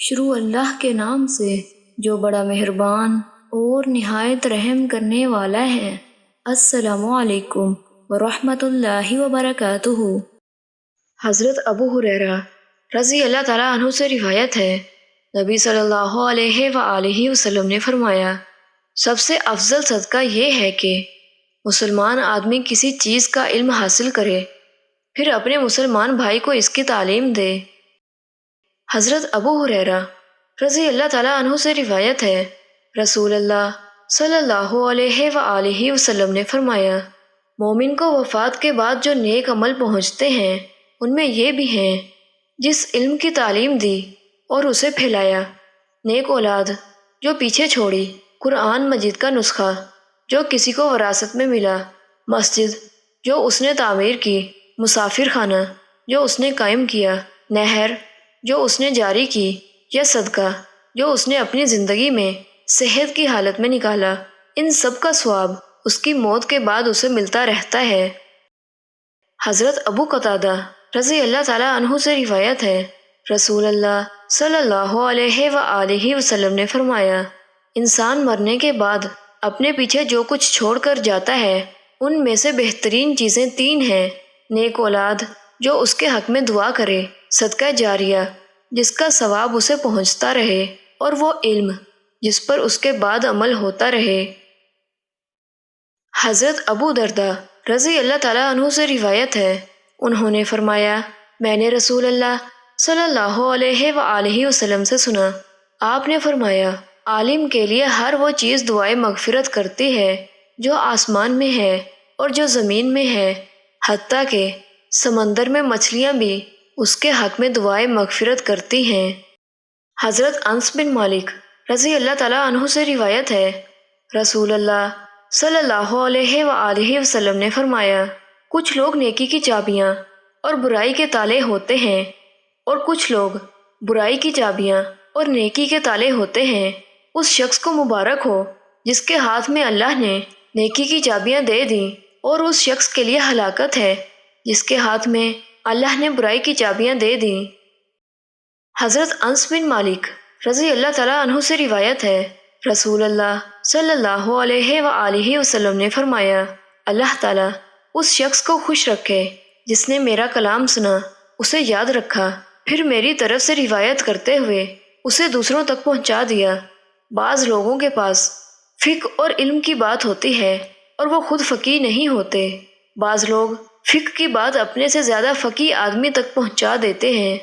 شروع اللہ کے نام سے جو بڑا مہربان اور نہایت رحم کرنے والا ہے۔ السلام علیکم ورحمۃ اللہ وبرکاتہ۔ حضرت ابو ہریرہ رضی اللہ تعالیٰ عنہ سے روایت ہے، نبی صلی اللہ علیہ وآلہ وسلم نے فرمایا، سب سے افضل صدقہ یہ ہے کہ مسلمان آدمی کسی چیز کا علم حاصل کرے، پھر اپنے مسلمان بھائی کو اس کی تعلیم دے۔ حضرت ابو ہریرہ رضی اللہ تعالیٰ عنہ سے روایت ہے، رسول اللہ صلی اللہ علیہ وآلہ وسلم نے فرمایا، مومن کو وفات کے بعد جو نیک عمل پہنچتے ہیں ان میں یہ بھی ہیں، جس علم کی تعلیم دی اور اسے پھیلایا، نیک اولاد جو پیچھے چھوڑی، قرآن مجید کا نسخہ جو کسی کو وراثت میں ملا، مسجد جو اس نے تعمیر کی، مسافر خانہ جو اس نے قائم کیا، نہر جو اس نے جاری کی، یا صدقہ جو اس نے اپنی زندگی میں صحت کی حالت میں نکالا، ان سب کا ثواب اس کی موت کے بعد اسے ملتا رہتا ہے۔ حضرت ابو قتادہ رضی اللہ تعالیٰ عنہ سے روایت ہے، رسول اللہ صلی اللہ علیہ وآلہ وسلم نے فرمایا، انسان مرنے کے بعد اپنے پیچھے جو کچھ چھوڑ کر جاتا ہے ان میں سے بہترین چیزیں تین ہیں، نیک اولاد جو اس کے حق میں دعا کرے، صدقہ جاریہ جس کا ثواب اسے پہنچتا رہے، اور وہ علم جس پر اس کے بعد عمل ہوتا رہے۔ حضرت ابو درداء رضی اللہ تعالیٰ عنہ سے روایت ہے، انہوں نے فرمایا، میں نے رسول اللہ صلی اللہ علیہ وآلہ وسلم سے سنا، آپ نے فرمایا، عالم کے لیے ہر وہ چیز دعائے مغفرت کرتی ہے جو آسمان میں ہے اور جو زمین میں ہے، حتیٰ کہ سمندر میں مچھلیاں بھی اس کے حق میں دعائے مغفرت کرتی ہیں۔ حضرت انس بن مالک رضی اللہ تعالیٰ عنہ سے روایت ہے، رسول اللہ صلی اللہ علیہ وآلہ وسلم نے فرمایا، کچھ لوگ نیکی کی چابیاں اور برائی کے تالے ہوتے ہیں، اور کچھ لوگ برائی کی چابیاں اور نیکی کے تالے ہوتے ہیں۔ اس شخص کو مبارک ہو جس کے ہاتھ میں اللہ نے نیکی کی چابیاں دے دیں، اور اس شخص کے لیے ہلاکت ہے جس کے ہاتھ میں اللہ نے برائی کی چابیاں دے دیں۔ حضرت انس بن مالک رضی اللہ تعالیٰ عنہ سے روایت ہے، رسول اللہ صلی اللہ علیہ وآلہ وسلم نے فرمایا، اللہ تعالیٰ اس شخص کو خوش رکھے جس نے میرا کلام سنا، اسے یاد رکھا، پھر میری طرف سے روایت کرتے ہوئے اسے دوسروں تک پہنچا دیا۔ بعض لوگوں کے پاس فقہ اور علم کی بات ہوتی ہے اور وہ خود فقیہ نہیں ہوتے، بعض لوگ فقہ کی بات اپنے سے زیادہ فقیہ آدمی تک پہنچا دیتے ہیں۔